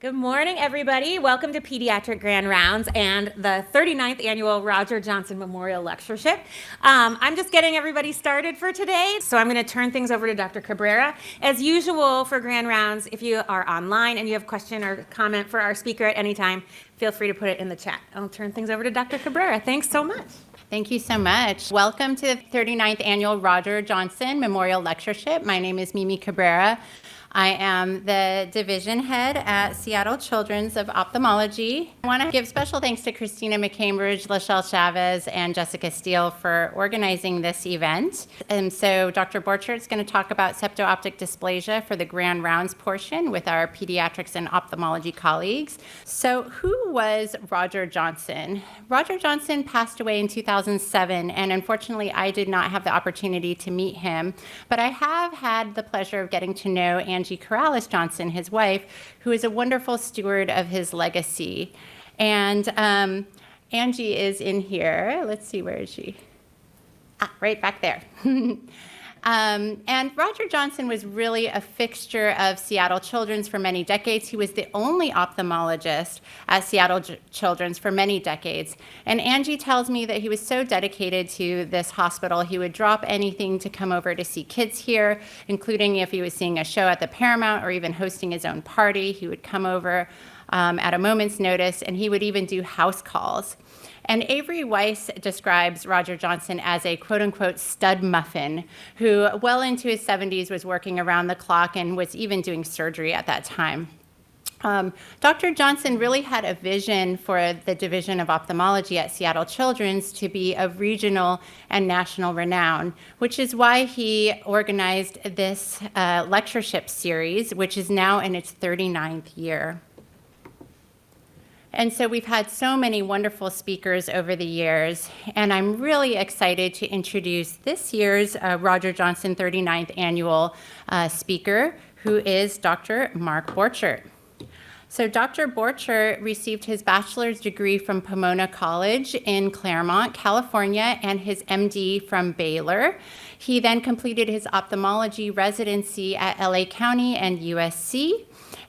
Good morning, everybody. Welcome to Pediatric Grand Rounds and the 39th Annual Roger Johnson Memorial Lectureship. I'm just getting everybody started for today, so I'm going to turn things over to Dr. Cabrera. As usual for Grand Rounds, if you are online and you have a question or comment for our speaker at any time, feel free to put it in the chat. I'll turn things over to Dr. Cabrera. Thanks so much. Thank you so much. Welcome to the 39th Annual Roger Johnson Memorial Lectureship. My name is Mimi Cabrera. I am the division head at Seattle Children's of Ophthalmology. I want to give special thanks to Christina McCambridge, Lachelle Chavez, and Jessica Steele for organizing this event. And so Dr. Borchert is going to talk about septo-optic dysplasia for the Grand Rounds portion with our pediatrics and ophthalmology colleagues. So who was Roger Johnson? Roger Johnson passed away in 2007, and unfortunately I did not have the opportunity to meet him, but I have had the pleasure of getting to know Angie Corrales Johnson, his wife, who is a wonderful steward of his legacy. And Angie is in here. Let's see, where is she? Right back there. And Roger Johnson was really a fixture of Seattle Children's for many decades. He was the only ophthalmologist at Seattle Children's for many decades. And Angie tells me that he was so dedicated to this hospital, he would drop anything to come over to see kids here, including if he was seeing a show at the Paramount or even hosting his own party. He would come over at a moment's notice, and he would even do house calls. And Avery Weiss describes Roger Johnson as a quote-unquote stud muffin who well into his 70s was working around the clock and was even doing surgery at that time. Dr. Johnson really had a vision for the Division of Ophthalmology at Seattle Children's to be of regional and national renown, which is why he organized this lectureship series, which is now in its 39th year. And so we've had so many wonderful speakers over the years, and I'm really excited to introduce this year's Roger Johnson 39th Annual speaker, who is Dr. Mark Borchert. So Dr. Borchert received his bachelor's degree from Pomona College in Claremont, California, and his MD from Baylor. He then completed his ophthalmology residency at LA County and USC,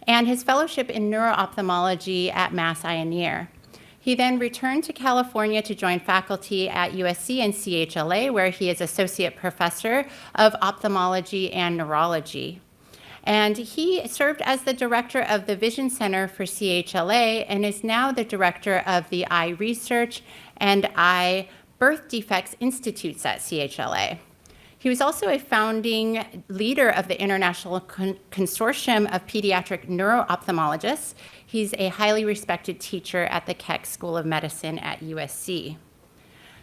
and his fellowship in neuro-ophthalmology at Mass Eye. He then returned to California to join faculty at USC and CHLA, where he is associate professor of ophthalmology and neurology. And he served as the director of the Vision Center for CHLA and is now the director of the Eye Research and Eye Birth Defects Institutes at CHLA. He was also a founding leader of the International Consortium of Pediatric Neuro-Ophthalmologists. He's a highly respected teacher at the Keck School of Medicine at USC.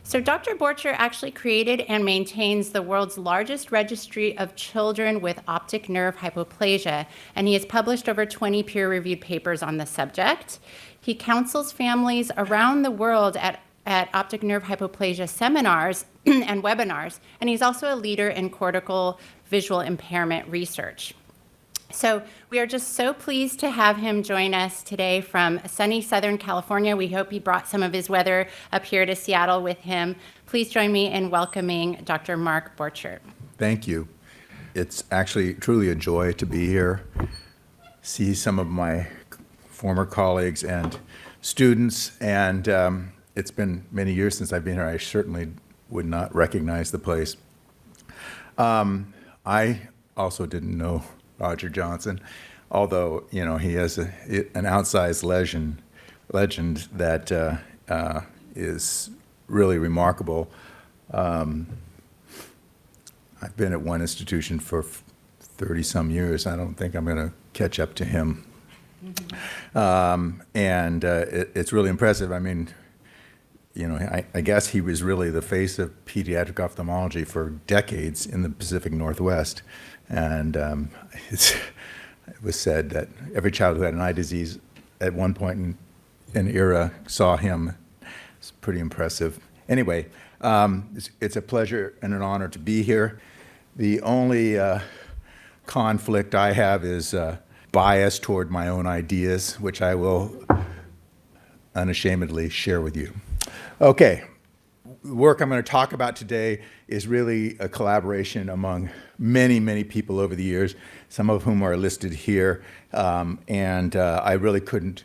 So Dr. Borchert actually created and maintains the world's largest registry of children with optic nerve hypoplasia, and he has published over 20 peer-reviewed papers on the subject. He counsels families around the world at optic nerve hypoplasia seminars and webinars, and he's also a leader in cortical visual impairment research. So we are just so pleased to have him join us today from sunny Southern California. We hope he brought some of his weather up here to Seattle with him. Please join me in welcoming Dr. Mark Borchert. Thank you. It's actually truly a joy to be here, see some of my former colleagues and students, and it's been many years since I've been here. I certainly would not recognize the place. I also didn't know Roger Johnson, although he has an outsized legend that is really remarkable. I've been at one institution for 30-some years. I don't think I'm going to catch up to him. And it's really impressive. I mean, I guess he was really the face of pediatric ophthalmology for decades in the Pacific Northwest. And it was said that every child who had an eye disease at one point in an era saw him. It's pretty impressive. Anyway, it's a pleasure and an honor to be here. The only conflict I have is bias toward my own ideas, which I will unashamedly share with you. Okay, the work I'm going to talk about today is really a collaboration among many, many people over the years, some of whom are listed here, and I really couldn't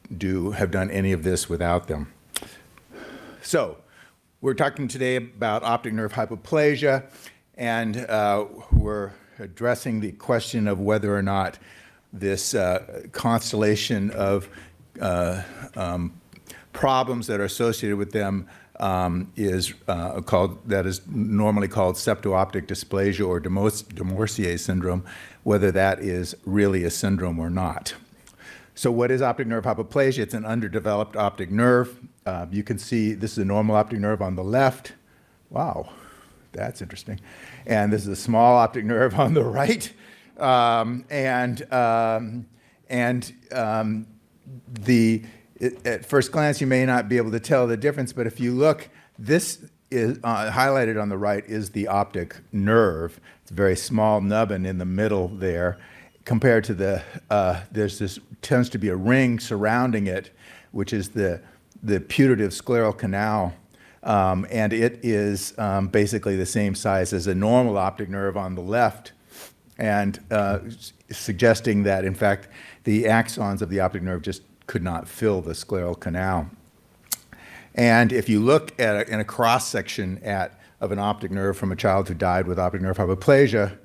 have done any of this without them. So, we're talking today about optic nerve hypoplasia, and we're addressing the question of whether or not this constellation of problems that are associated with them is normally called septo-optic dysplasia or Morsier syndrome, whether that is really a syndrome or not. So what is optic nerve hypoplasia? It's an underdeveloped optic nerve. You can see this is a normal optic nerve on the left. Wow, that's interesting. And this is a small optic nerve on the right. At first glance, you may not be able to tell the difference, but if you look, this is highlighted on the right is the optic nerve. It's a very small nubbin in the middle there. Compared to tends to be a ring surrounding it, which is the putative scleral canal, and it is basically the same size as a normal optic nerve on the left, and suggesting that, in fact, the axons of the optic nerve just could not fill the scleral canal. And if you look at in a cross-section of an optic nerve from a child who died with optic nerve hypoplasia,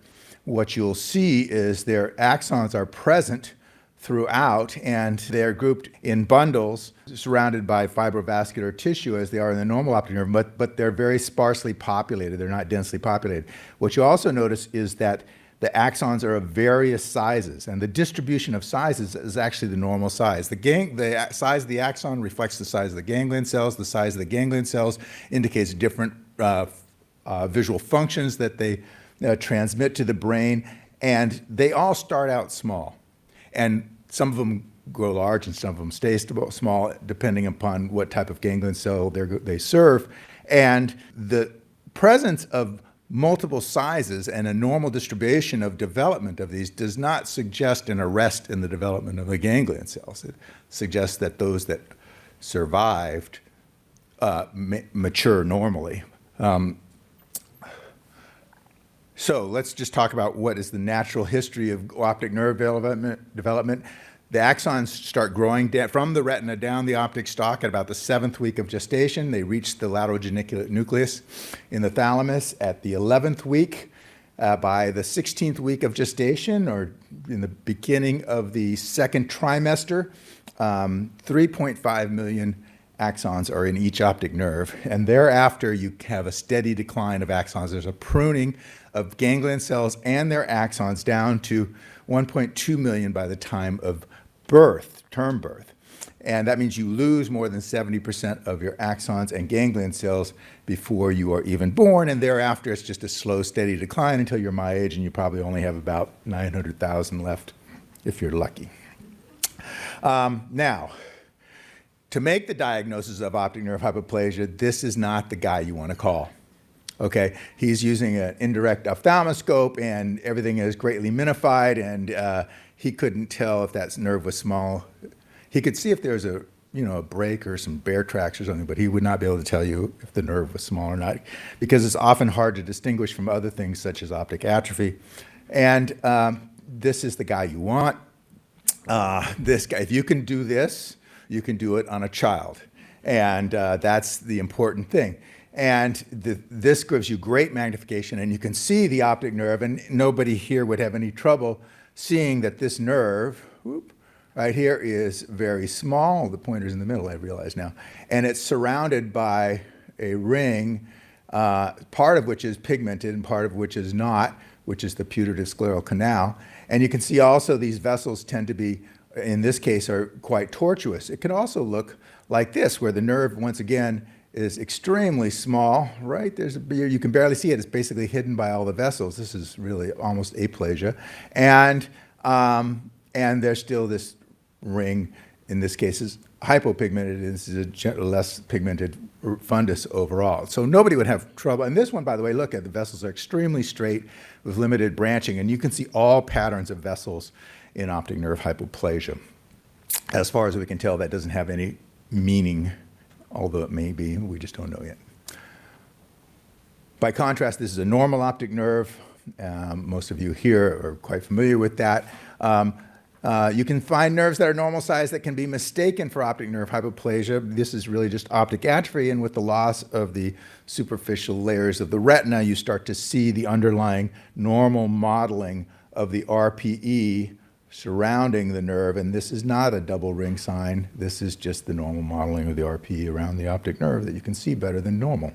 what you'll see is their axons are present throughout, and they're grouped in bundles surrounded by fibrovascular tissue as they are in the normal optic nerve, but they're very sparsely populated. They're not densely populated. What you also notice is that the axons are of various sizes, and the distribution of sizes is actually the normal size. The size of the axon reflects the size of the ganglion cells. The size of the ganglion cells indicates different visual functions that they transmit to the brain, and they all start out small. And some of them grow large and some of them stay small, depending upon what type of ganglion cell they serve. And the presence of multiple sizes and a normal distribution of development of these does not suggest an arrest in the development of the ganglion cells. It suggests that those that survived mature normally. So let's just talk about what is the natural history of optic nerve development. The axons start growing from the retina down the optic stalk at about the 7th week of gestation. They reach the lateral geniculate nucleus in the thalamus at the 11th week. By the 16th week of gestation, or in the beginning of the 2nd trimester, 3.5 million axons are in each optic nerve, and thereafter you have a steady decline of axons. There's a pruning of ganglion cells and their axons down to 1.2 million by the time of birth, term birth. And that means you lose more than 70% of your axons and ganglion cells before you are even born, and thereafter it's just a slow, steady decline until you're my age, and you probably only have about 900,000 left if you're lucky. Now, to make the diagnosis of optic nerve hypoplasia, this is not the guy you want to call. Okay, he's using an indirect ophthalmoscope, and everything is greatly minified, and he couldn't tell if that nerve was small. He could see if there was a break or some bear tracks or something, but he would not be able to tell you if the nerve was small or not, because it's often hard to distinguish from other things such as optic atrophy. And this is the guy you want. This guy, if you can do this, you can do it on a child, and that's the important thing. And this gives you great magnification, and you can see the optic nerve, and nobody here would have any trouble seeing that this nerve, right here, is very small. The pointer's in the middle, I realize now. And it's surrounded by a ring, part of which is pigmented and part of which is not, which is the putative scleral canal. And you can see also these vessels tend to be, in this case, are quite tortuous. It can also look like this, where the nerve, once again, is extremely small, right? You can barely see it. It's basically hidden by all the vessels. This is really almost aplasia. And there's still this ring, in this case, is hypopigmented. This is a less pigmented fundus overall. So nobody would have trouble. And this one, by the way, look at the vessels are extremely straight with limited branching, and you can see all patterns of vessels in optic nerve hypoplasia. As far as we can tell, that doesn't have any meaning, although it may be, we just don't know yet. By contrast, this is a normal optic nerve. Most of you here are quite familiar with that. You can find nerves that are normal size that can be mistaken for optic nerve hypoplasia. This is really just optic atrophy, and with the loss of the superficial layers of the retina, you start to see the underlying normal modeling of the RPE surrounding the nerve, and this is not a double ring sign. This is just the normal modeling of the RPE around the optic nerve that you can see better than normal.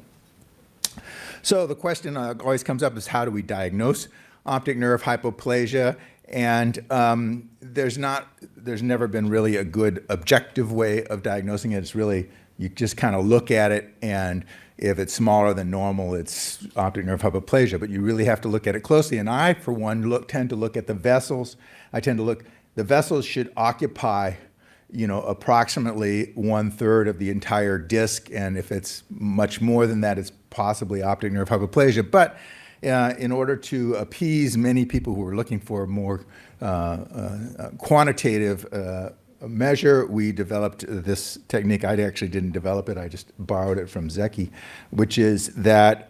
So the question always comes up is, how do we diagnose optic nerve hypoplasia? And there's never been really a good objective way of diagnosing it. It's really, you just kind of look at it, and if it's smaller than normal, it's optic nerve hypoplasia. But you really have to look at it closely. And I, for one, tend to look at the vessels. The vessels should occupy, approximately 1/3 of the entire disc. And if it's much more than that, it's possibly optic nerve hypoplasia. But in order to appease many people who are looking for a more quantitative measure, we developed this technique. I actually didn't develop it. I just borrowed it from Zeki, which is that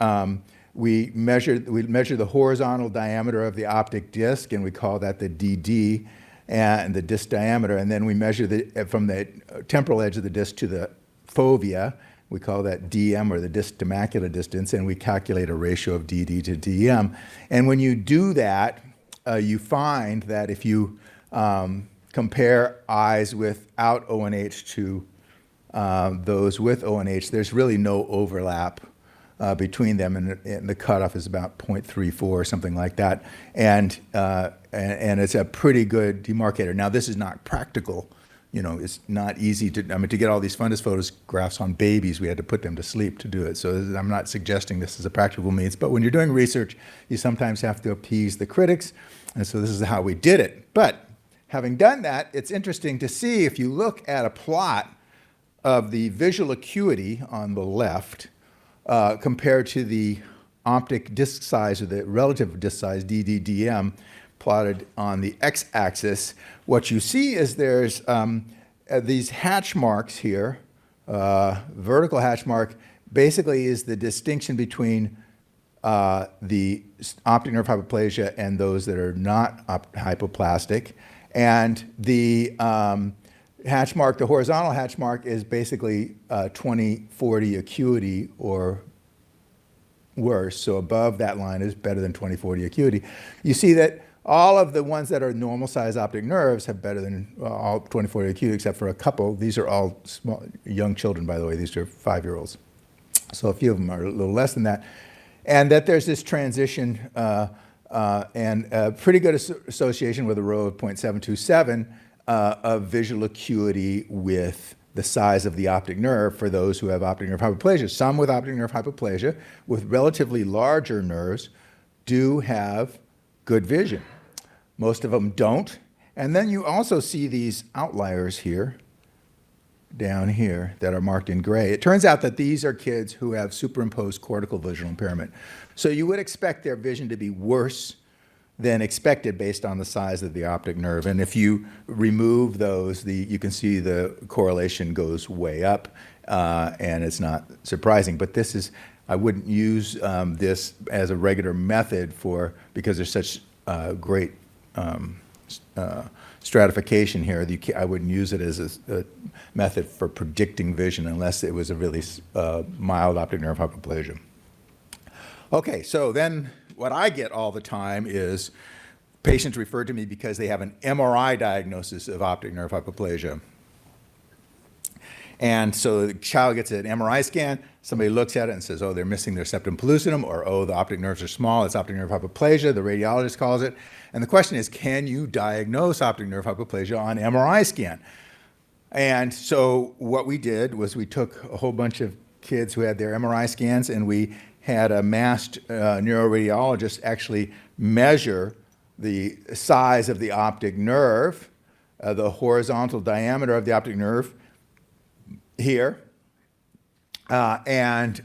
we measure the horizontal diameter of the optic disc, and we call that the DD, and the disc diameter. And then we measure from the temporal edge of the disc to the fovea. We call that DM, or the disc to macula distance, and we calculate a ratio of DD to DM. And when you do that, you find that if you compare eyes without ONH to those with ONH, there's really no overlap between them, and the cutoff is about 0.34 or something like that. And it's a pretty good demarcator. Now, this is not practical. It's not easy to get all these fundus photographs on babies, we had to put them to sleep to do it. So I'm not suggesting this is a practical means, but when you're doing research, you sometimes have to appease the critics, and so this is how we did it. But having done that, it's interesting to see, if you look at a plot of the visual acuity on the left compared to the optic disc size, or the relative disc size, DDDM, plotted on the x-axis, what you see is there's these hatch marks here. Vertical hatch mark basically is the distinction between the optic nerve hypoplasia and those that are not hypoplastic. And the hatch mark, the horizontal hatch mark, is basically 20/40 acuity or worse. So above that line is better than 20/40 acuity. You see that all of the ones that are normal size optic nerves have better than all 20/40 acuity, except for a couple. These are all small, young children, by the way. These are 5-year-olds. So a few of them are a little less than that. And that there's this transition and a pretty good association with a row of 0.727 of visual acuity with the size of the optic nerve for those who have optic nerve hypoplasia. Some with optic nerve hypoplasia with relatively larger nerves do have good vision. Most of them don't. And then you also see these outliers here, down here, that are marked in gray. It turns out that these are kids who have superimposed cortical visual impairment. So you would expect their vision to be worse than expected based on the size of the optic nerve. And if you remove those, you can see the correlation goes way up, and it's not surprising. But this is, I wouldn't use this as a regular method because there's such great stratification here. I wouldn't use it as a method for predicting vision unless it was a really mild optic nerve hypoplasia. Okay, so then what I get all the time is patients refer to me because they have an MRI diagnosis of optic nerve hypoplasia. And so the child gets an MRI scan, somebody looks at it and says, oh, they're missing their septum pellucidum, or oh, the optic nerves are small, it's optic nerve hypoplasia, the radiologist calls it. And the question is, can you diagnose optic nerve hypoplasia on MRI scan? And so what we did was we took a whole bunch of kids who had their MRI scans, and we had a masked neuroradiologist actually measure the size of the optic nerve, the horizontal diameter of the optic nerve here, and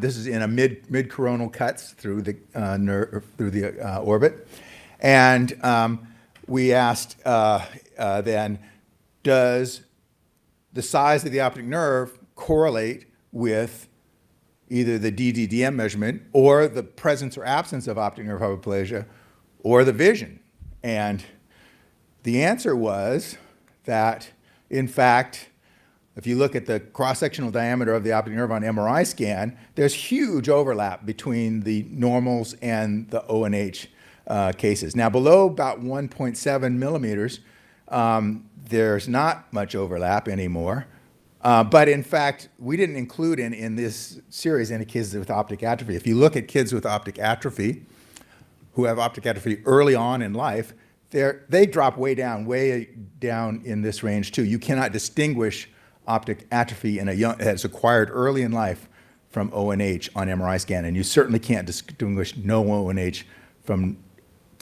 this is in a mid-coronal cuts through the orbit. And we asked then, does the size of the optic nerve correlate with either the DDDM measurement or the presence or absence of optic nerve hypoplasia or the vision. And the answer was that, in fact, if you look at the cross-sectional diameter of the optic nerve on MRI scan, there's huge overlap between the normals and the ONH cases. Now, below about 1.7 millimeters, there's not much overlap anymore. But in fact, we didn't include in this series any kids with optic atrophy. If you look at kids with optic atrophy, who have optic atrophy early on in life, they drop way down in this range too. You cannot distinguish optic atrophy in a young that's acquired early in life from ONH on MRI scan, and you certainly can't distinguish no ONH from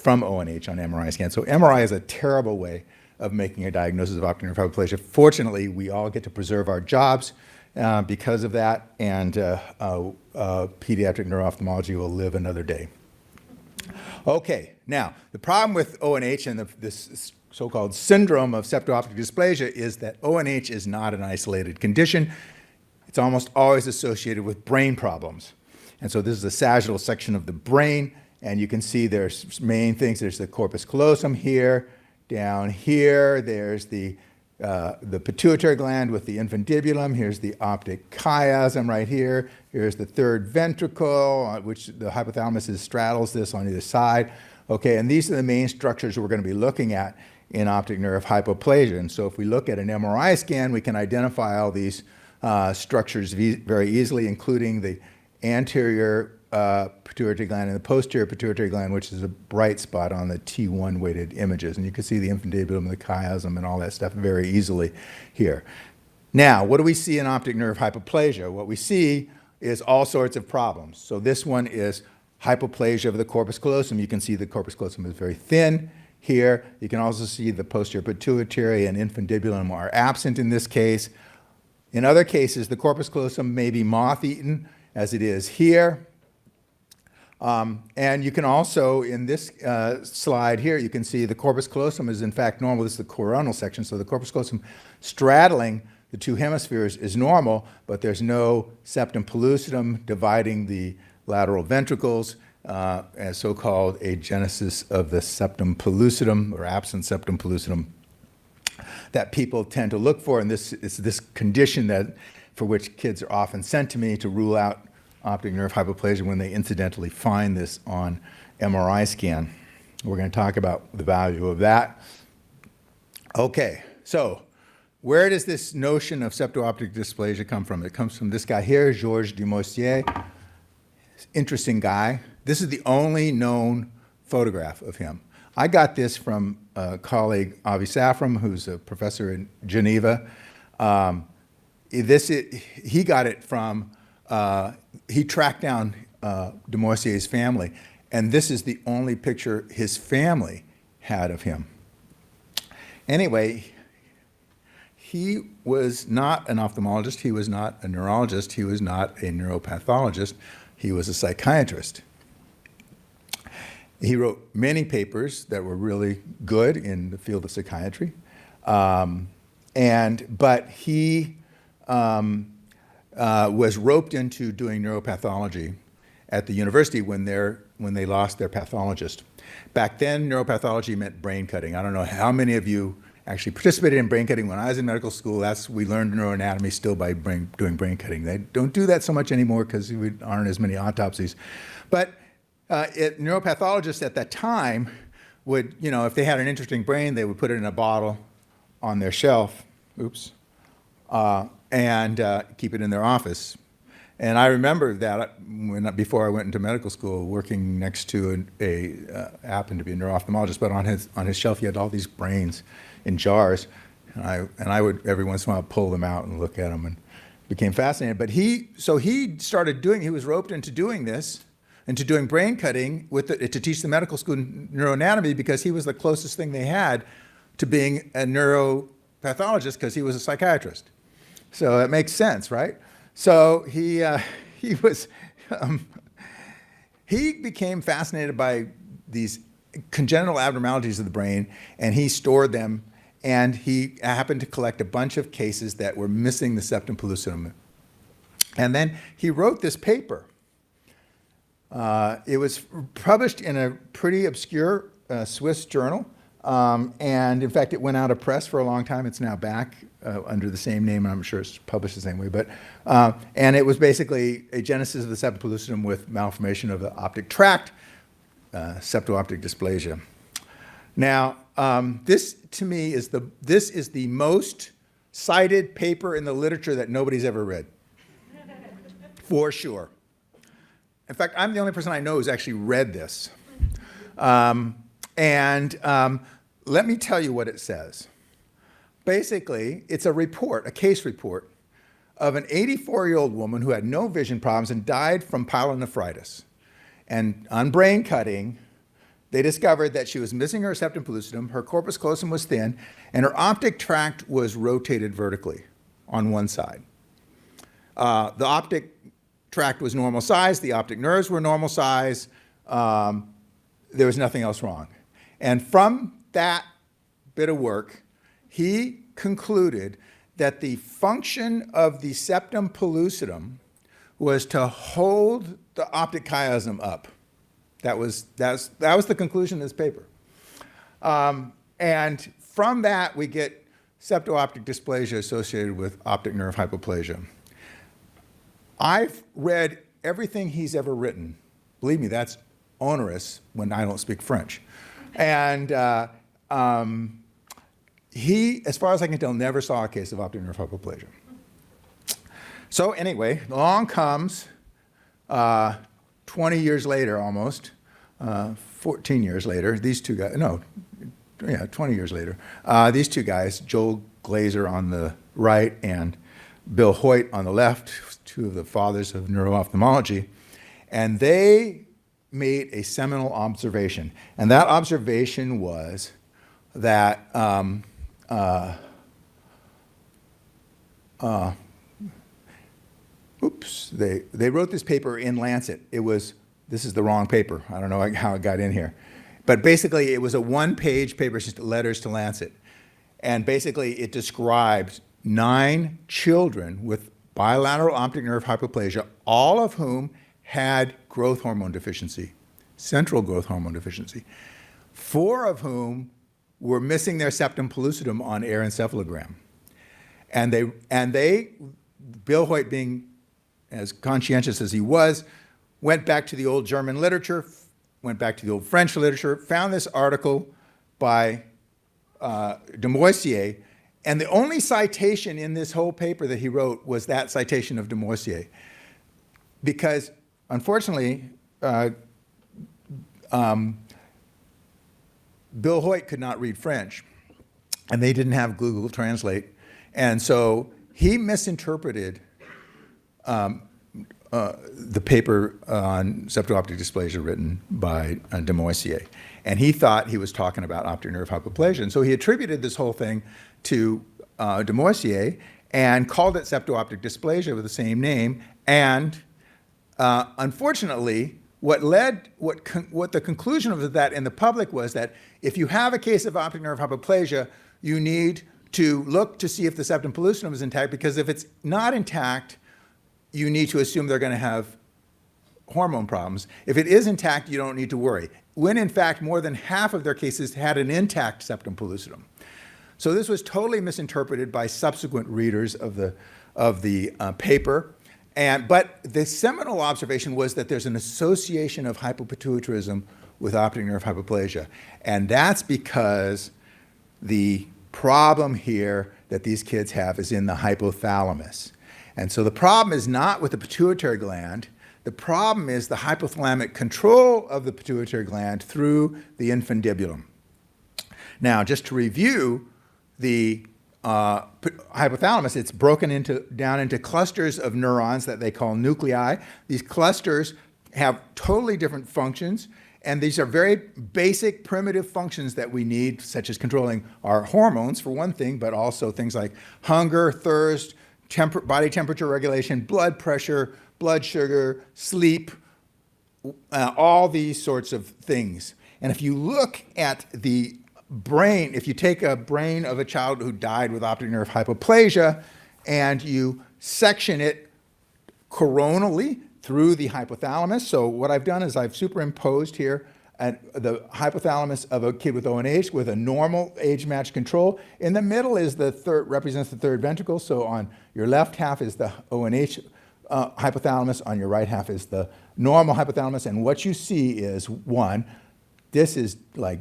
ONH on MRI scan. So MRI is a terrible way of making a diagnosis of optic nerve hypoplasia. Fortunately, we all get to preserve our jobs because of that, and pediatric neuro-ophthalmology will live another day. Okay, now, the problem with ONH and this so-called syndrome of septo-optic dysplasia is that ONH is not an isolated condition. It's almost always associated with brain problems. And so this is the sagittal section of the brain, and you can see there's main things. There's the corpus callosum here. Down here, there's the pituitary gland with the infundibulum. Here's the optic chiasm right here. Here's the third ventricle, which the hypothalamus straddles this on either side. Okay, and these are the main structures we're going to be looking at in optic nerve hypoplasia. And so if we look at an MRI scan, we can identify all these structures very easily, including the anterior pituitary gland and the posterior pituitary gland, which is a bright spot on the T1 weighted images. And you can see the infundibulum and the chiasm and all that stuff very easily here. Now, what do we see in optic nerve hypoplasia? What we see is all sorts of problems. So this one is hypoplasia of the corpus callosum. You can see the corpus callosum is very thin here. You can also see the posterior pituitary and infundibulum are absent in this case. In other cases, the corpus callosum may be moth-eaten, as it is here. And you can also, in this slide here, you can see the corpus callosum is in fact normal. This is the coronal section, so the corpus callosum straddling the two hemispheres is normal, but there's no septum pellucidum dividing the lateral ventricles, as so-called agenesis of the septum pellucidum, or absent septum pellucidum, that people tend to look for. And this is this condition that, for which kids are often sent to me to rule out optic nerve hypoplasia when they incidentally find this on MRI scan. We're going to talk about the value of that. Okay, so where does this notion of septo-optic dysplasia come from? It comes from this guy here, Georges Dumossier. Interesting guy. This is the only known photograph of him. I got this from a colleague, Avi Safram, who's a professor in Geneva. He got it from, he tracked down Dumossier's family, and this is the only picture his family had of him. Anyway, he was not an ophthalmologist, he was not a neurologist, he was not a neuropathologist, he was a psychiatrist. He wrote many papers that were really good in the field of psychiatry, but he was roped into doing neuropathology at the university when they lost their pathologist. Back then, neuropathology meant brain cutting. I don't know how many of you actually participated in brain cutting. When I was in medical school, we learned neuroanatomy still by doing brain cutting. They don't do that so much anymore because there aren't as many autopsies. But neuropathologists at that time would, if they had an interesting brain, they would put it in a bottle on their shelf, and keep it in their office. And I remember that before I went into medical school, working next to happened to be a neuro-ophthalmologist, but on his shelf he had all these brains in jars, and I would every once in a while pull them out and look at them, and became fascinated. But he was roped into doing this, into doing brain cutting to teach the medical school neuroanatomy, because he was the closest thing they had to being a neuropathologist, because he was a psychiatrist. So that makes sense, right? So he became fascinated by these congenital abnormalities of the brain, and he stored them, and he happened to collect a bunch of cases that were missing the septum pellucidum. And then he wrote this paper. It was published in a pretty obscure Swiss journal. And in fact, it went out of press for a long time. It's now back under the same name, and I'm sure it's published the same way. But and it was basically a genesis of the septum pellucidum with malformation of the optic tract, septo-optic dysplasia. Now, this to me is the most cited paper in the literature that nobody's ever read, for sure. In fact, I'm the only person I know who's actually read this. Let me tell you what it says. Basically, it's a report, a case report, of an 84-year-old woman who had no vision problems and died from pyelonephritis. And on brain cutting, they discovered that she was missing her septum pellucidum, her corpus callosum was thin, and her optic tract was rotated vertically on one side. The optic tract was normal size, the optic nerves were normal size, there was nothing else wrong. And from that bit of work, he concluded that the function of the septum pellucidum was to hold the optic chiasm up. That was the conclusion of this paper. And from that, we get septo-optic dysplasia associated with optic nerve hypoplasia. I've read everything he's ever written. Believe me, that's onerous when I don't speak French. And he, as far as I can tell, never saw a case of optic nerve hypoplasia. So anyway, along comes 20 years later almost, 14 years later, these two guys, 20 years later, these two guys, Joel Glazer on the right and Bill Hoyt on the left, two of the fathers of neuro-ophthalmology, and they made a seminal observation. And that observation was that they wrote this paper in Lancet. This is the wrong paper. I don't know how it got in here. But basically, it was a one-page paper, just letters to Lancet. And basically, it described 9 children with bilateral optic nerve hypoplasia, all of whom had growth hormone deficiency, central growth hormone deficiency, 4 of whom were missing their septum pellucidum on air encephalogram. And they, Bill Hoyt being as conscientious as he was, went back to the old German literature, went back to the old French literature, found this article by de Moissier, and the only citation in this whole paper that he wrote was that citation of de Moissier. Because, unfortunately, Bill Hoyt could not read French, and they didn't have Google Translate. And so he misinterpreted the paper on septo-optic dysplasia written by de Moissier. And he thought he was talking about optic nerve hypoplasia. And so he attributed this whole thing to de Moissier and called it septo-optic dysplasia with the same name. And unfortunately, what the conclusion of that in the public was that if you have a case of optic nerve hypoplasia, you need to look to see if the septum pellucidum is intact, because if it's not intact, you need to assume they're going to have hormone problems. If it is intact, you don't need to worry. When in fact, more than half of their cases had an intact septum pellucidum. So this was totally misinterpreted by subsequent readers of the paper. But the seminal observation was that there's an association of hypopituitarism with optic nerve hypoplasia. And that's because the problem here that these kids have is in the hypothalamus. And so the problem is not with the pituitary gland. The problem is the hypothalamic control of the pituitary gland through the infundibulum. Now, just to review the hypothalamus, it's broken down into clusters of neurons that they call nuclei. These clusters have totally different functions, and these are very basic, primitive functions that we need, such as controlling our hormones, for one thing, but also things like hunger, thirst, body temperature regulation, blood pressure, blood sugar, sleep, all these sorts of things. And if you look at the brain, if you take a brain of a child who died with optic nerve hypoplasia and you section it coronally through the hypothalamus. So what I've done is I've superimposed here the hypothalamus of a kid with ONH with a normal age-matched control. In the middle is represents the third ventricle. So on your left half is the ONH hypothalamus. On your right half is the normal hypothalamus. And what you see is, one, this is like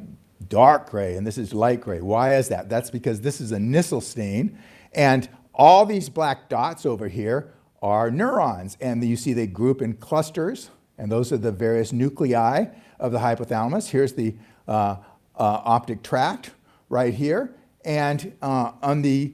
dark gray and this is light gray. Why is that? That's because this is a Nissl stain. And all these black dots over here are neurons. And you see they group in clusters. And those are the various nuclei of the hypothalamus. Here's the optic tract right here. And on the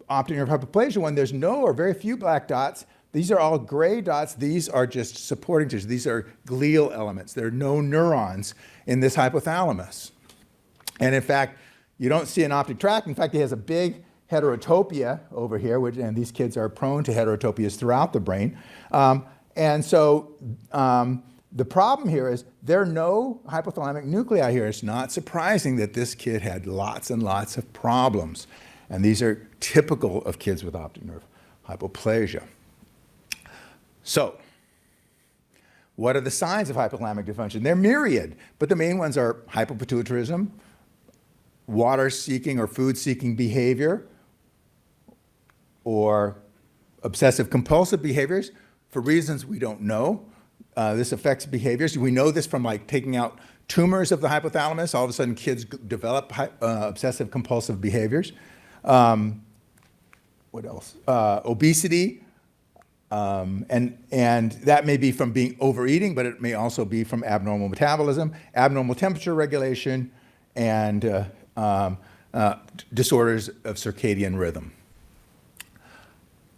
optic nerve hypoplasia one, there's no or very few black dots. These are all gray dots. These are just supporting tissues. These are glial elements. There are no neurons in this hypothalamus. And in fact, you don't see an optic tract. In fact, it has a big heterotopia over here, and these kids are prone to heterotopias throughout the brain. And so the problem here is there are no hypothalamic nuclei here. It's not surprising that this kid had lots and lots of problems. And these are typical of kids with optic nerve hypoplasia. So, what are the signs of hypothalamic dysfunction? They're myriad, but the main ones are hypopituitarism, water-seeking or food-seeking behavior, or obsessive-compulsive behaviors for reasons we don't know. This affects behaviors. We know this from like taking out tumors of the hypothalamus. All of a sudden, kids develop obsessive-compulsive behaviors. What else? Obesity. And that may be from being overeating, but it may also be from abnormal metabolism, abnormal temperature regulation, and disorders of circadian rhythm.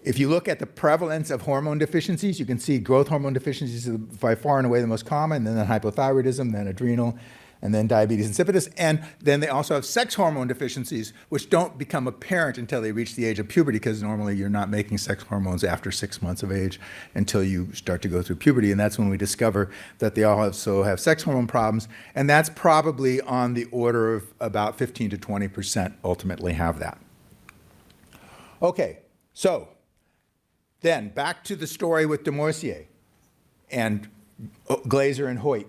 If you look at the prevalence of hormone deficiencies, you can see growth hormone deficiencies are by far and away the most common, and then hypothyroidism, then adrenal, and then diabetes insipidus. And then they also have sex hormone deficiencies, which don't become apparent until they reach the age of puberty, because normally you're not making sex hormones after 6 months of age until you start to go through puberty. And that's when we discover that they also have sex hormone problems. And that's probably on the order of about 15 to 20% ultimately have that. Okay, so then back to the story with de Morsier and Glaser and Hoyt,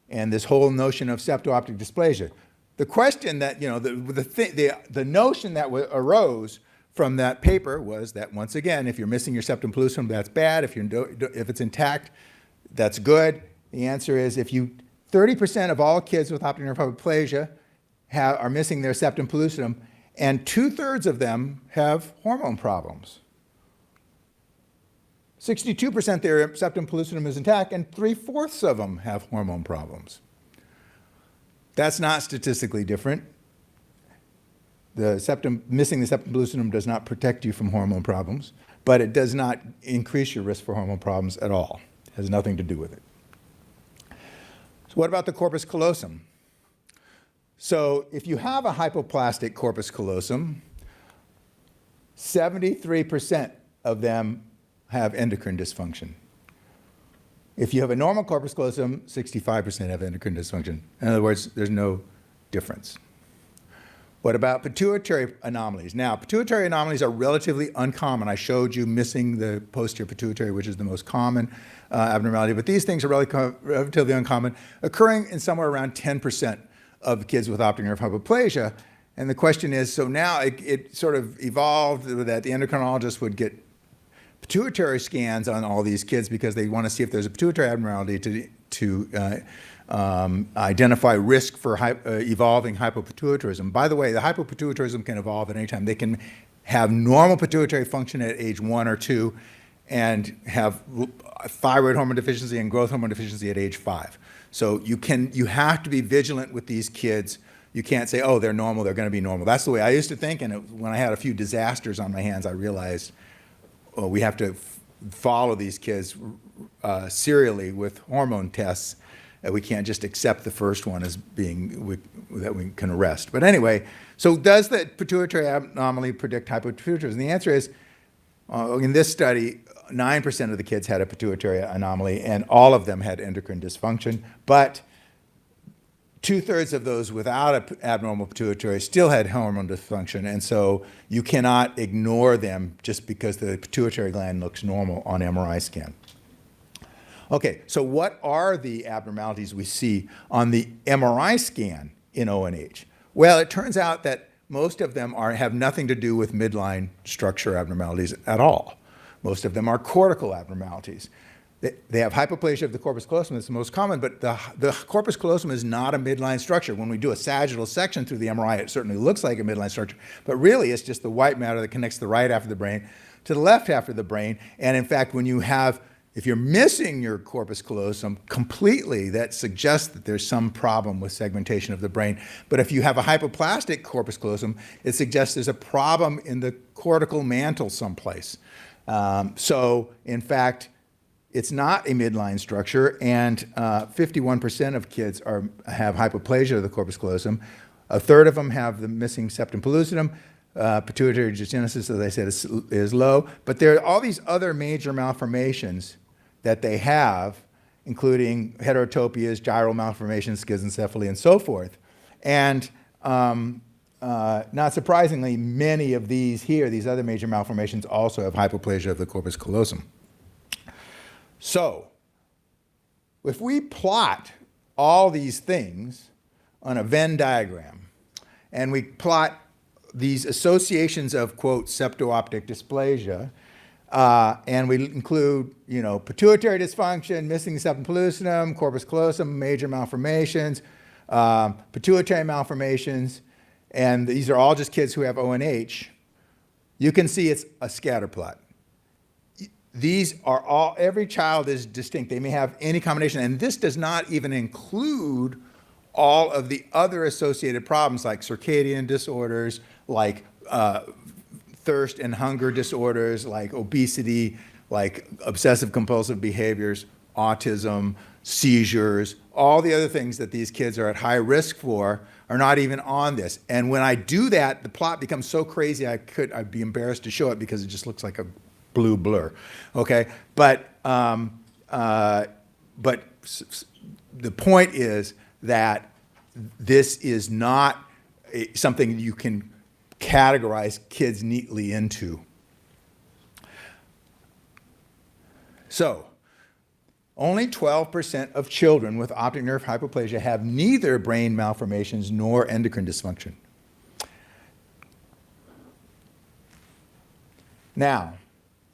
and this whole notion of septo-optic dysplasia. The question that, the notion that arose from that paper was that, once again, if you're missing your septum pellucidum, that's bad. If it's intact, that's good. The answer is 30% of all kids with optic nerve hypoplasia are missing their septum pellucidum, and 2/3 of them have hormone problems. 62% their septum pellucidum is intact, and 3/4 of them have hormone problems. That's not statistically different. Missing the septum pellucidum does not protect you from hormone problems, but it does not increase your risk for hormone problems at all. It has nothing to do with it. So what about the corpus callosum? So if you have a hypoplastic corpus callosum, 73% of them have endocrine dysfunction. If you have a normal corpus callosum, 65% have endocrine dysfunction. In other words, there's no difference. What about pituitary anomalies? Now, pituitary anomalies are relatively uncommon. I showed you missing the posterior pituitary, which is the most common abnormality, but these things are relatively uncommon, occurring in somewhere around 10% of kids with optic nerve hypoplasia. And the question is, so now it sort of evolved that the endocrinologist would get pituitary scans on all these kids because they want to see if there's a pituitary abnormality to identify risk for evolving hypopituitarism. By the way, the hypopituitarism can evolve at any time. They can have normal pituitary function at age 1 or 2 and have thyroid hormone deficiency and growth hormone deficiency at age 5. So you have to be vigilant with these kids. You can't say, oh, they're normal, they're going to be normal. That's the way I used to think, and when I had a few disasters on my hands, I realized we have to follow these kids serially with hormone tests. We can't just accept the first one as being that we can arrest. But anyway, so does the pituitary anomaly predict hypopituitarism? And the answer is, in this study, 9% of the kids had a pituitary anomaly, and all of them had endocrine dysfunction. But 2/3 of those without an abnormal pituitary still had hormone dysfunction, and so you cannot ignore them just because the pituitary gland looks normal on MRI scan. Okay, so what are the abnormalities we see on the MRI scan in ONH? Well, it turns out that most of them have nothing to do with midline structure abnormalities at all. Most of them are cortical abnormalities. They have hypoplasia of the corpus callosum, that's the most common, but the corpus callosum is not a midline structure. When we do a sagittal section through the MRI, it certainly looks like a midline structure, but really it's just the white matter that connects the right half of the brain to the left half of the brain. And in fact, if you're missing your corpus callosum completely, that suggests that there's some problem with segmentation of the brain. But if you have a hypoplastic corpus callosum, it suggests there's a problem in the cortical mantle someplace. So in fact, it's not a midline structure, and 51% of kids have hypoplasia of the corpus callosum. A third of them have the missing septum pellucidum. Pituitary genesis, as I said, is low. But there are all these other major malformations that they have, including heterotopias, gyral malformations, schizencephaly, and so forth. And not surprisingly, many of these other major malformations also have hypoplasia of the corpus callosum. So, if we plot all these things on a Venn diagram, and we plot these associations of, quote, septo-optic dysplasia, and we include, pituitary dysfunction, missing septum pellucidum, corpus callosum, major malformations, pituitary malformations, and these are all just kids who have ONH, you can see it's a scatter plot. These are all, every child is distinct. They may have any combination, and this does not even include all of the other associated problems like circadian disorders, like thirst and hunger disorders, like obesity, like obsessive compulsive behaviors, autism, seizures, all the other things that these kids are at high risk for are not even on this. And when I do that, the plot becomes so crazy I'd be embarrassed to show it because it just looks like a blue blur, okay? But the point is that this is not something you can categorize kids neatly into. So, only 12% of children with optic nerve hypoplasia have neither brain malformations nor endocrine dysfunction. Now,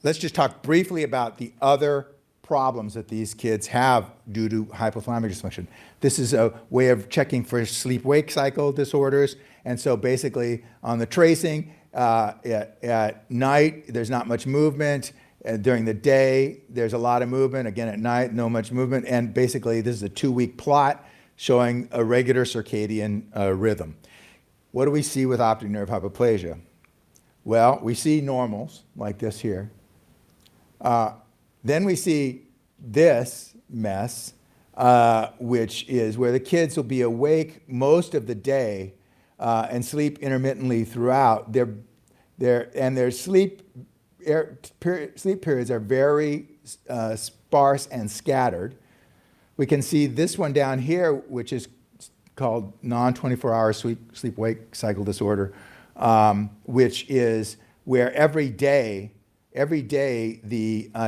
let's just talk briefly about the other problems that these kids have due to hypothalamic dysfunction. This is a way of checking for sleep-wake cycle disorders. And so basically on the tracing, at night, there's not much movement. During the day, there's a lot of movement. Again, at night, no much movement. And basically, this is a 2-week plot showing a regular circadian rhythm. What do we see with optic nerve hypoplasia? Well, we see normals, like this here. Then we see this mess, which is where the kids will be awake most of the day and sleep intermittently throughout. Their sleep periods are very sparse and scattered. We can see this one down here, which is called non-24-hour sleep-wake cycle disorder, which is where every day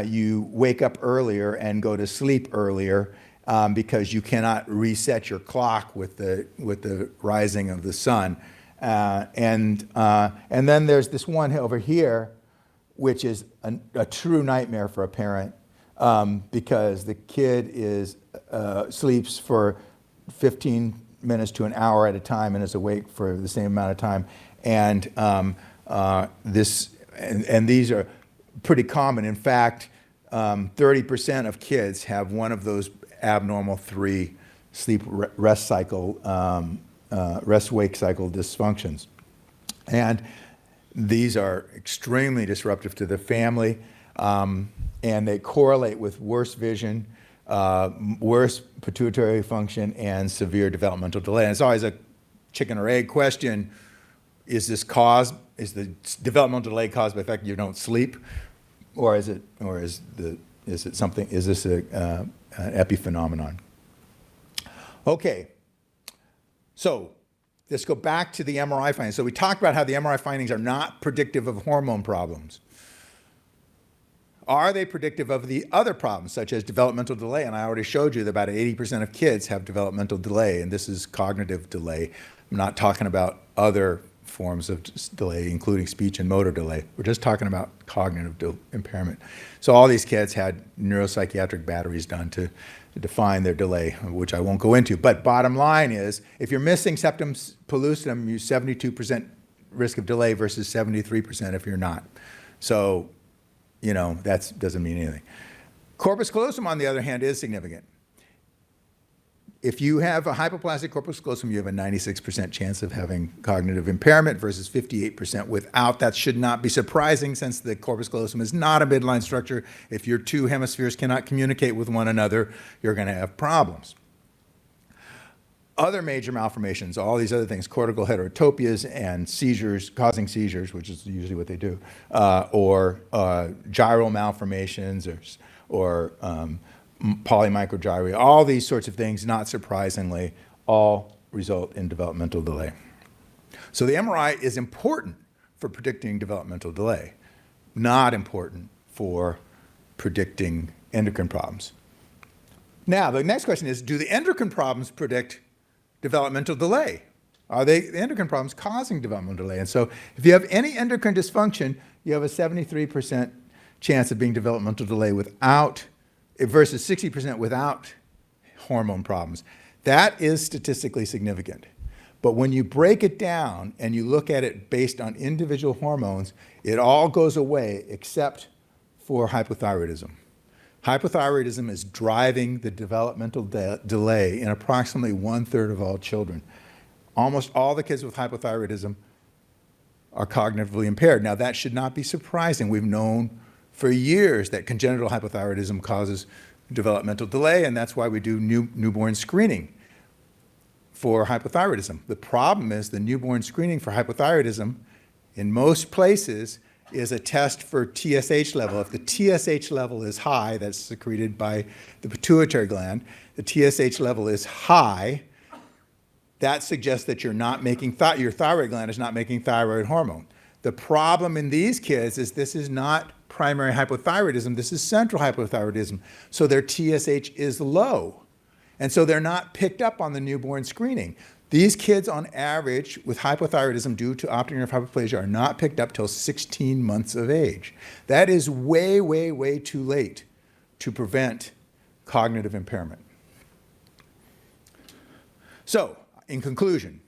you wake up earlier and go to sleep earlier because you cannot reset your clock with the rising of the sun. And then there's this one over here, which is a true nightmare for a parent because the kid sleeps for 15 minutes to an hour at a time and is awake for the same amount of time. And these are pretty common. In fact, 30% of kids have one of those abnormal 3 sleep rest cycle, rest-wake cycle dysfunctions. And these are extremely disruptive to the family, and they correlate with worse vision, worse pituitary function, and severe developmental delay. And it's always a chicken or egg question. Is the developmental delay caused by the fact you don't sleep, or is this an epiphenomenon? Okay, So let's go back to the MRI findings. So we talked about how the MRI findings are not predictive of hormone problems. Are they predictive of the other problems, such as developmental delay? And I already showed you that about 80% of kids have developmental delay, and this is cognitive delay. I'm not talking about other forms of delay, including speech and motor delay. We're just talking about cognitive impairment. So all these kids had neuropsychiatric batteries done to define their delay, which I won't go into. But bottom line is, if you're missing septum pellucidum, you 72% risk of delay versus 73% if you're not. So, you know, that doesn't mean anything. Corpus callosum, on the other hand, is significant. If you have a hypoplastic corpus callosum, you have a 96% chance of having cognitive impairment versus 58% without. That should not be surprising, since the corpus callosum is not a midline structure. If your two hemispheres cannot communicate with one another, you're going to have problems. Other major malformations, all these other things, cortical heterotopias and seizures, causing seizures, which is usually what they do, or gyral malformations, or polymicrogyria, all these sorts of things, not surprisingly, all result in developmental delay. So the MRI is important for predicting developmental delay, not important for predicting endocrine problems. Now, the next question is, do the endocrine problems predict developmental delay? Are the endocrine problems causing developmental delay? And so if you have any endocrine dysfunction, you have a 73% chance of being developmental delay without, versus 60% without hormone problems. That is statistically significant. But when you break it down and you look at it based on individual hormones, it all goes away except for hypothyroidism. Hypothyroidism is driving the developmental delay in approximately 1/3 of all children. Almost all the kids with hypothyroidism are cognitively impaired. Now, that should not be surprising. We've known for years that congenital hypothyroidism causes developmental delay, and that's why we do newborn screening for hypothyroidism. The problem is the newborn screening for hypothyroidism in most places is a test for TSH level. If the TSH level is high, that's secreted by the pituitary gland, the TSH level is high, that suggests that you're not making your thyroid gland is not making thyroid hormone. The problem in these kids is this is not primary hypothyroidism, this is central hypothyroidism. So their TSH is low. And so they're not picked up on the newborn screening. These kids on average with hypothyroidism due to optic nerve hypoplasia are not picked up till 16 months of age. That is way, way, way too late to prevent cognitive impairment. So, in conclusion,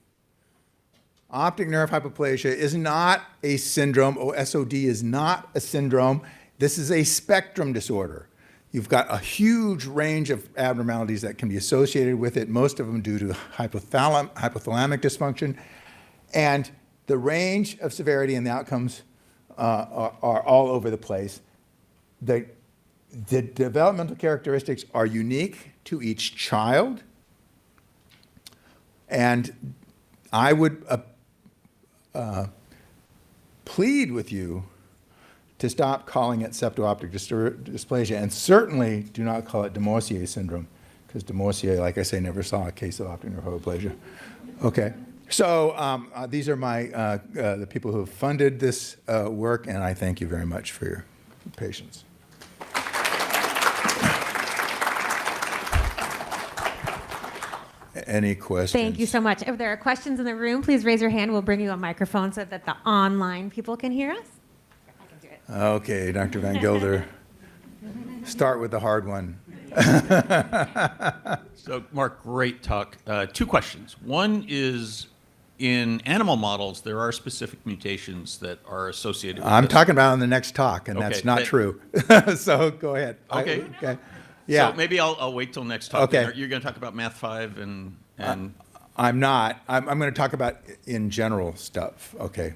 optic nerve hypoplasia is not a syndrome. OSOD is not a syndrome. This is a spectrum disorder. You've got a huge range of abnormalities that can be associated with it, most of them due to hypothalamic dysfunction. And the range of severity and the outcomes are all over the place. The developmental characteristics are unique to each child. And I would plead with you to stop calling it septo-optic dysplasia, and certainly do not call it de Morsier syndrome, because de Morsier, like I say, never saw a case of optic nerve hypoplasia. Okay, so these are the people who have funded this work, and I thank you very much for your patience. Any questions? Thank you so much. If there are questions in the room, please raise your hand. We'll bring you a microphone so that the online people can hear us. I can do it. Okay, Dr. Van Gilder, start with the hard one. So, Mark, great talk. Two questions. One is, in animal models, there are specific mutations that are associated with I'm this. talking about in the next talk, and Okay, that's not true. So go ahead. Okay. Okay. Yeah. So maybe I'll wait till next talk. Okay. You're going to talk about Math5 and I'm not. I'm going to talk about in general stuff. Okay.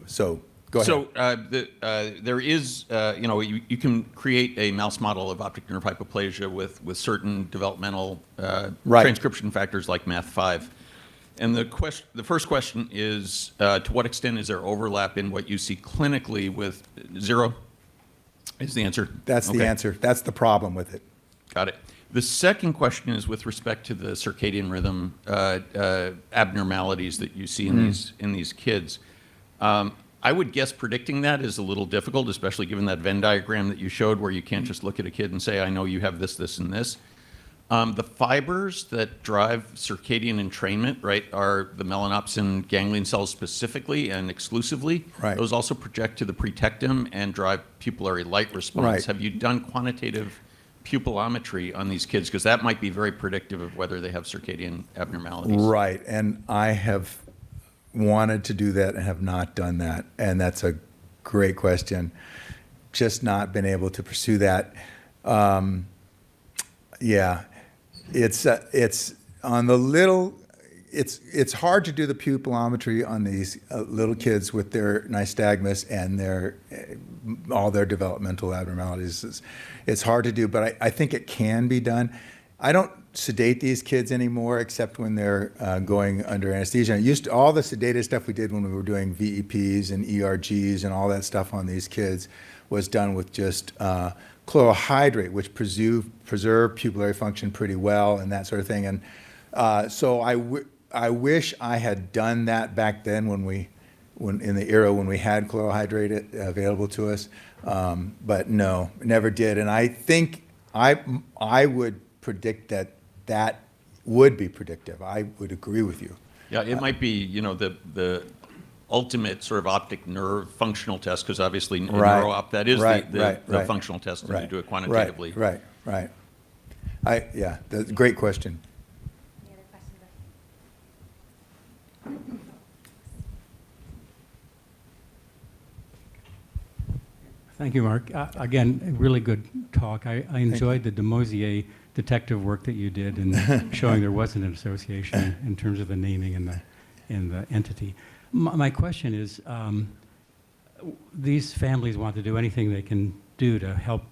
So go ahead. So there is, you can create a mouse model of optic nerve hypoplasia with certain developmental Right. transcription factors like Math5. And the first question is, to what extent is there overlap in what you see clinically with zero? Is the answer? That's the Okay. answer. That's the problem with it. Got it. The second question is with respect to the circadian rhythm abnormalities that you see in these kids. I would guess predicting that is a little difficult, especially given that Venn diagram that you showed where you can't just look at a kid and say, I know you have this, this, and this. The fibers that drive circadian entrainment, right, are the melanopsin ganglion cells specifically and exclusively. Right. Those also project to the pretectum and drive pupillary light response. Right. Have you done quantitative pupillometry on these kids? Because that might be very predictive of whether they have circadian abnormalities. Right, and I have wanted to do that and have not done that, and that's a great question. Just not been able to pursue that. Yeah, it's on the little. It's hard to do the pupillometry on these little kids with their nystagmus and their all their developmental abnormalities. It's hard to do, but I think it can be done. I don't sedate these kids anymore, except when they're going under anesthesia. All the sedated stuff we did when we were doing VEPs and ERGs and all that stuff on these kids was done with just chlorohydrate, which preserved pupillary function pretty well and that sort of thing. And so I wish I had done that back then when in the era when we had chlorohydrate available to us, but no, never did. And I think I would predict that would be predictive. I would agree with you. Yeah, it might be, the ultimate sort of optic nerve functional test, because obviously Right. neuro-op, that is Right, the right. functional test, and you do it Right, quantitatively. right. Yeah, that's a great question. Any other questions? Thank you, Mark. Again, a really good talk. I enjoyed the de Mosier detective work that you did in showing there wasn't an association in terms of the naming and the entity. My question is, these families want to do anything they can do to help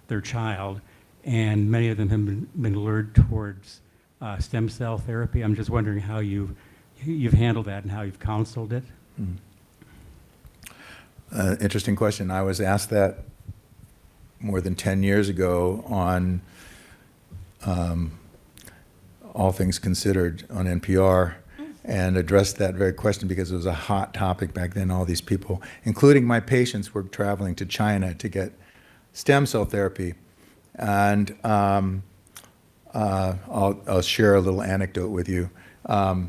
their child, and many of them have been lured towards stem cell therapy. I'm just wondering how you've handled that and how you've counseled it. Interesting question. I was asked that more than 10 years ago on All Things Considered on NPR, and addressed that very question because it was a hot topic back then. All these people, including my patients, were traveling to China to get stem cell therapy. And I'll share a little anecdote with you. I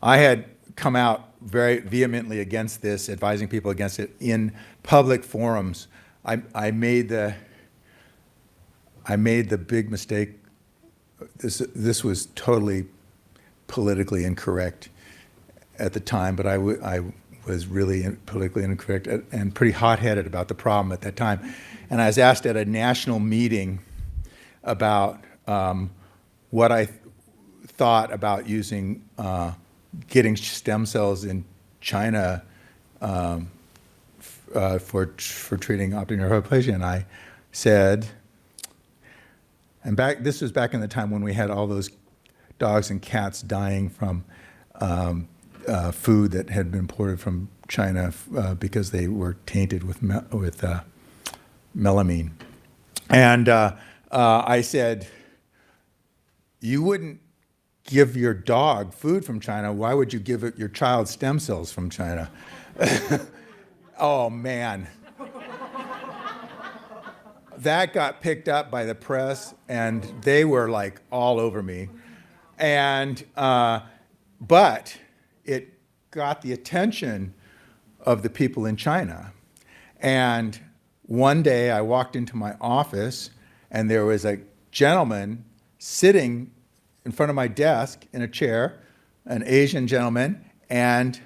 had come out very vehemently against this, advising people against it in public forums. I made the big mistake. This was totally politically incorrect at the time, but I was really politically incorrect and pretty hot-headed about the problem at that time. And I was asked at a national meeting about what I thought about using getting stem cells in China for treating optic nerve hypoplasia, and I said, and this was back in the time when we had all those dogs and cats dying from food that had been imported from China because they were tainted with melamine, and I said, you wouldn't give your dog food from China. Why would you give your child stem cells from China? Oh, man. That got picked up by the press, and they were like all over me. And, but it got the attention of the people in China. And one day I walked into my office, and there was a gentleman sitting in front of my desk in a chair, an Asian gentleman, and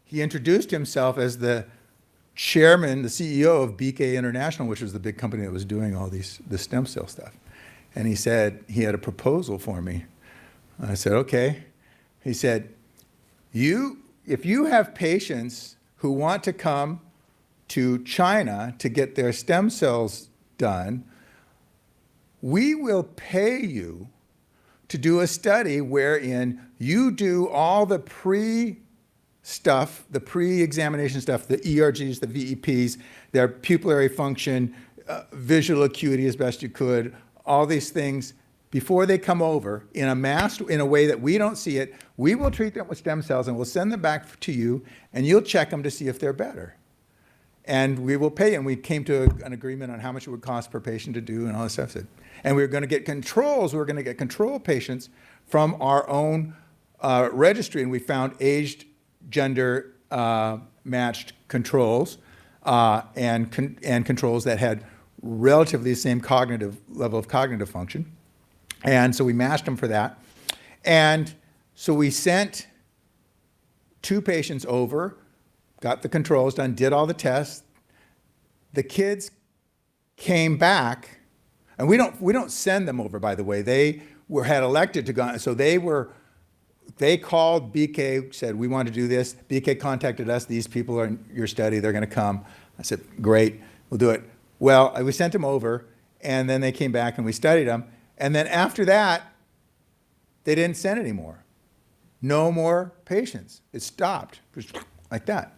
he introduced himself as the chairman, the CEO of BK International, which was the big company that was doing all the stem cell stuff. And he said he had a proposal for me. I said, okay. He said, if you have patients who want to come to China to get their stem cells done, we will pay you to do a study wherein you do all the pre-stuff, the pre-examination stuff, the ERGs, the VEPs, their pupillary function, visual acuity as best you could, all these things before they come over in a masked, in a way that we don't see it. We will treat them with stem cells and we'll send them back to you and you'll check them to see if they're better. And we will pay. And we came to an agreement on how much it would cost per patient to do and all this stuff. And we were going to get controls. We were going to get control patients from our own registry. And we found aged, gender matched controls and controls that had relatively the same level of cognitive function. And so we matched them for that. And so we sent 2 patients over, got the controls done, did all the tests. The kids came back, and we don't send them over, by the way. They had elected to go, so they called BK, said, we want to do this. BK contacted us. These people are in your study. They're going to come. I said, great, we'll do it. Well, we sent them over, and then they came back, and we studied them. And then after that, they didn't send anymore. No more patients. It stopped, just like that.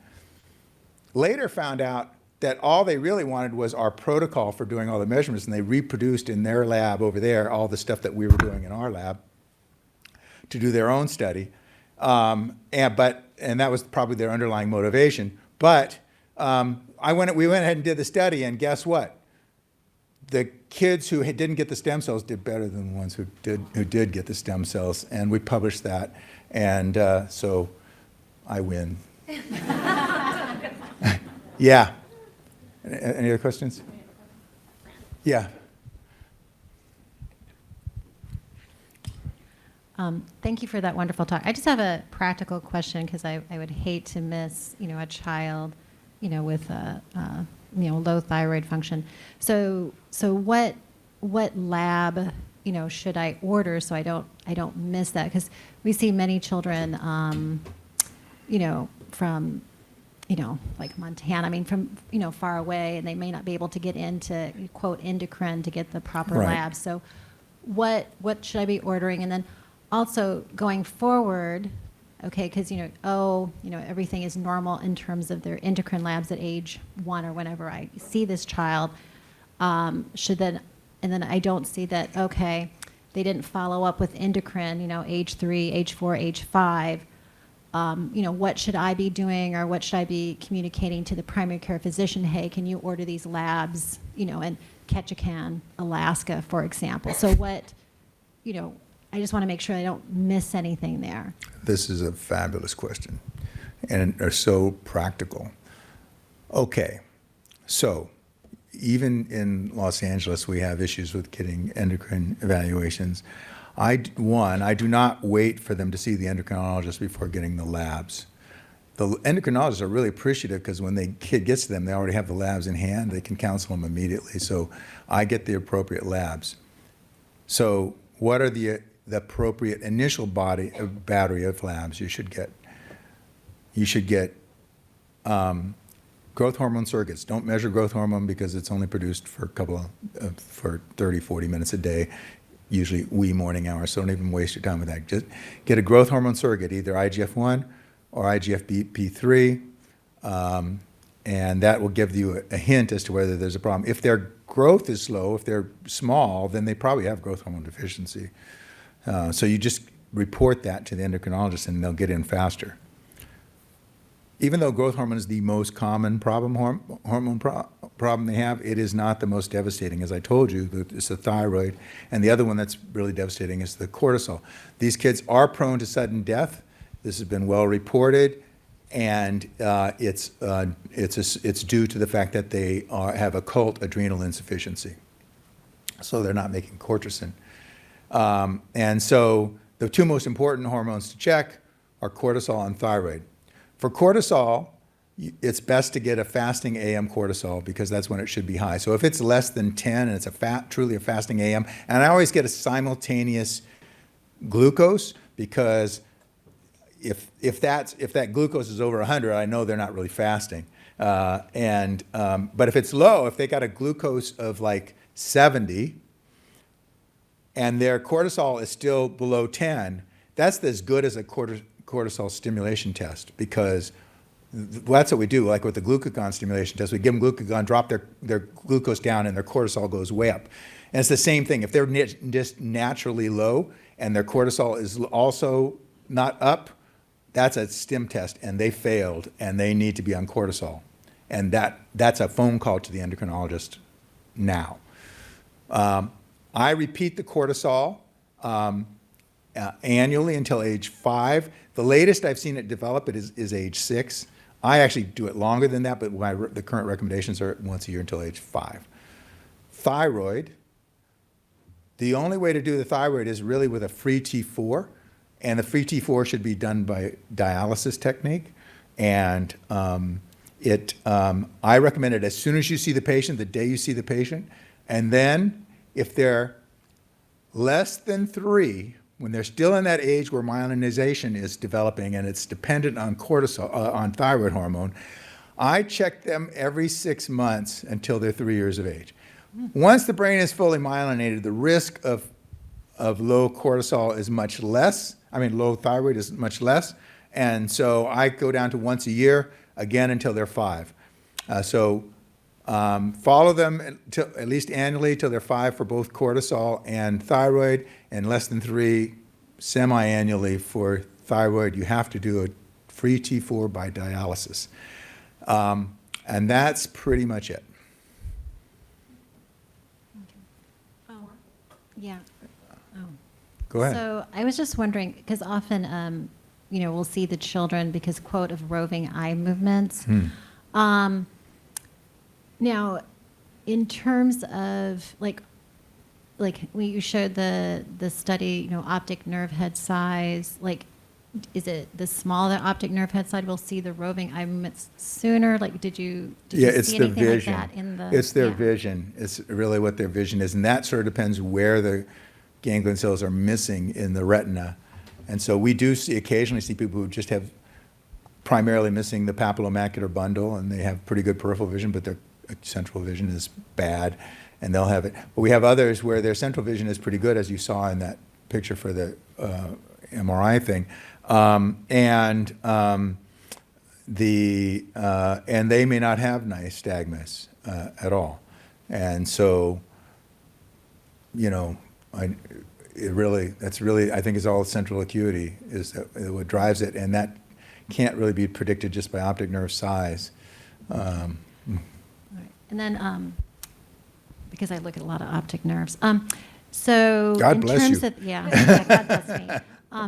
Later found out that all they really wanted was our protocol for doing all the measurements, and they reproduced in their lab over there all the stuff that we were doing in our lab to do their own study. And that was probably their underlying motivation. But we went ahead and did the study, and guess what? The kids who didn't get the stem cells did better than the ones who did get the stem cells, and we published that, and so I win. Yeah. Any other questions? Yeah. Thank you for that wonderful talk. I just have a practical question because I would hate to miss, a child, with low thyroid function. So what lab, should I order so I don't miss that? Because we see many children, from like Montana, from, far away, and they may not be able to get into, quote, endocrine to get the proper Right. labs. So what should I be ordering? And then also going forward, okay, because, everything is normal in terms of their endocrine labs at age 1 or whenever I see this child, and then I don't see that, okay, they didn't follow up with endocrine, age 3, age 4, age 5. What should I be doing, or what should I be communicating to the primary care physician? Hey, can you order these labs, in Ketchikan, Alaska, for example? So I just want to make sure I don't miss anything there. This is a fabulous question, and are so practical. Okay, so even in Los Angeles, we have issues with getting endocrine evaluations. I do not wait for them to see the endocrinologist before getting the labs. The endocrinologists are really appreciative because when the kid gets to them, they already have the labs in hand. They can counsel them immediately. So I get the appropriate labs. So what are the appropriate initial battery of labs you should get? You should get growth hormone surrogates. Don't measure growth hormone because it's only produced for for 30, 40 minutes a day, usually wee morning hours, so don't even waste your time with that. Just get a growth hormone surrogate, either IGF-1 or IGF-BP3, and that will give you a hint as to whether there's a problem. If their growth is slow, if they're small, then they probably have growth hormone deficiency. So you just report that to the endocrinologist and they'll get in faster. Even though growth hormone is the most common hormone problem they have, it is not the most devastating. As I told you, it's the thyroid, and the other one that's really devastating is the cortisol. These kids are prone to sudden death. This has been well reported, and it's due to the fact that they have occult adrenal insufficiency. So they're not making cortisol. And so the 2 most important hormones to check are cortisol and thyroid. For cortisol, it's best to get a fasting AM cortisol because that's when it should be high. So if it's less than 10 and it's truly a fasting AM, and I always get a simultaneous glucose because if that glucose is over 100, I know they're not really fasting. But if it's low, if they got a glucose of like 70 and their cortisol is still below 10, that's as good as a cortisol stimulation test because That's what we do, like with the glucagon stimulation test. We give them glucagon, drop their glucose down, and their cortisol goes way up. And it's the same thing. If they're just naturally low and their cortisol is also not up, that's a stim test, and they failed, and they need to be on cortisol. And that's a phone call to the endocrinologist now. I repeat the cortisol annually until age 5. The latest I've seen it develop is age 6. I actually do it longer than that, but the current recommendations are once a year until age 5. Thyroid, the only way to do the thyroid is really with a free T4, and the free T4 should be done by dialysis technique. And I recommend it as soon as you see the patient, the day you see the patient, and then if they're less than 3, when they're still in that age where myelinization is developing and it's dependent on cortisol, on thyroid hormone, I check them every 6 months until they're 3 years of age. Once the brain is fully myelinated, the risk of low cortisol is much less. Low thyroid is much less. And so I go down to once a year, again until they're 5. Follow them at least annually till they're 5 for both cortisol and thyroid, and less than 3 semi-annually for thyroid. You have to do a free T4 by dialysis. And that's pretty much it. Yeah. Oh. Go ahead. So I was just wondering, because often, we'll see the children because, quote, of roving eye movements. Now, in terms of like when you showed the study, optic nerve head size, like, is it the smaller optic nerve head size will see the roving eye movements sooner? Like, did you it's see the anything vision. like that in the? It's their yeah. vision. It's really what their vision is, and that sort of depends where the ganglion cells are missing in the retina. And so we do occasionally see people who just have primarily missing the papillomacular bundle, and they have pretty good peripheral vision, but their central vision is bad, and they'll have it. But we have others where their central vision is pretty good, as you saw in that picture for the MRI thing, and they may not have nystagmus at all, and so that's really, I think, is all central acuity is what drives it, and that can't really be predicted just by optic nerve size. Right. And then, because I look at a lot of optic nerves, so God in bless terms you. of God bless me.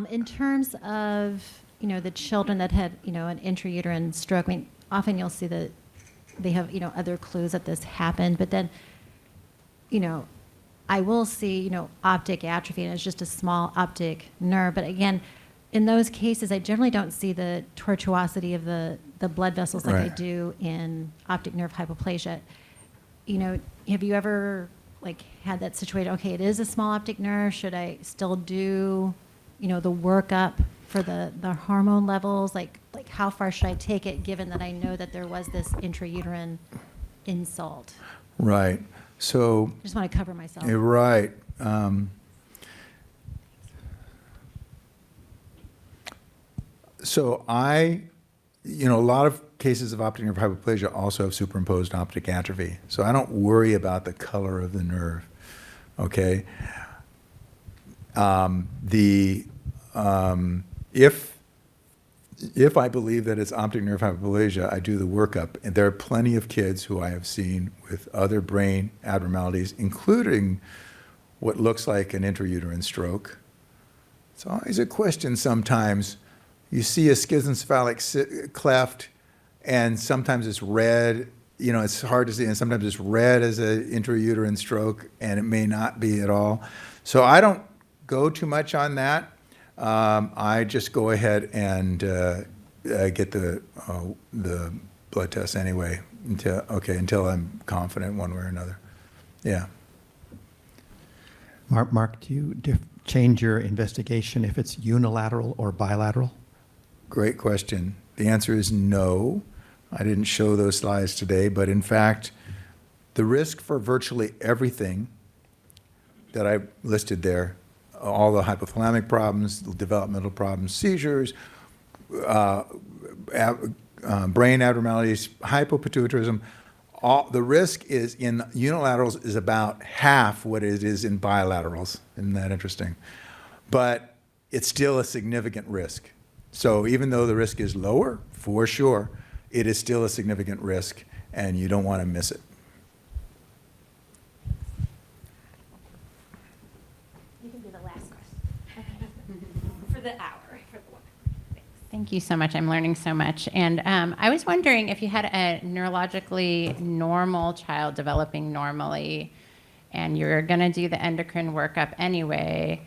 In terms of the children that had an intrauterine stroke, often you'll see that they have other clues that this happened, but then I will see optic atrophy, and it's just a small optic nerve. But again, in those cases, I generally don't see the tortuosity of the blood vessels like I Right. do in optic nerve hypoplasia. Have you ever had that situation? Okay, it is a small optic nerve. Should I still do the workup for the hormone levels? Like how far should I take it, given that I know that there was this intrauterine insult? Right. So I just want to cover myself. you're right. So a lot of cases of optic nerve hypoplasia also have superimposed optic atrophy. So I don't worry about the color of the nerve. Okay. If I believe that it's optic nerve hypoplasia, I do the workup. And there are plenty of kids who I have seen with other brain abnormalities, including what looks like an intrauterine stroke. It's always a question sometimes. You see a schizencephalic cleft, and sometimes it's red. It's hard to see, and sometimes it's red as an intrauterine stroke, and it may not be at all. So I don't go too much on that. I just go ahead and get the blood test anyway until I'm confident one way or another. Yeah. Mark, do you change your investigation if it's unilateral or bilateral? Great question. The answer is no. I didn't show those slides today, but in fact, the risk for virtually everything that I listed there, all the hypothalamic problems, the developmental problems, seizures, brain abnormalities, hypopituitarism, the risk is in unilaterals is about half what it is in bilaterals. Isn't that interesting? But it's still a significant risk. So even though the risk is lower, for sure, it is still a significant risk, and you don't want to miss it. You can do the last question for the hour. Thank you so much. I'm learning so much. And I was wondering if you had a neurologically normal child developing normally, and you're going to do the endocrine workup anyway,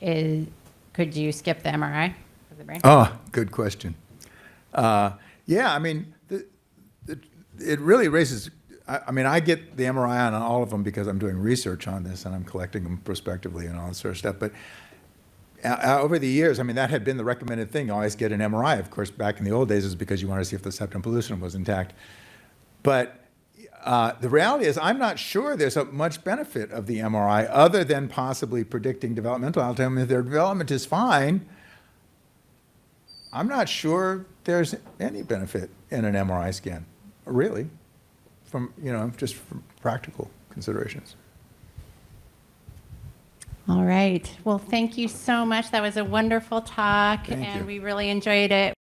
could you skip the MRI of the brain? Oh, good question. Yeah, I mean, it really raises. I mean, I get the MRI on all of them because I'm doing research on this and I'm collecting them prospectively and all this sort of stuff. But over the years, I mean, that had been the recommended thing. You always get an MRI. Of course, back in the old days, is because you wanted to see if the septum pellucidum was intact. But the reality is, I'm not sure there's much benefit of the MRI other than possibly predicting developmental. I'll tell them if their development is fine. I'm not sure there's any benefit in an MRI scan, really, from just from practical considerations. All right. Well, thank you so much. That was a wonderful talk, Thank and you. we really enjoyed it.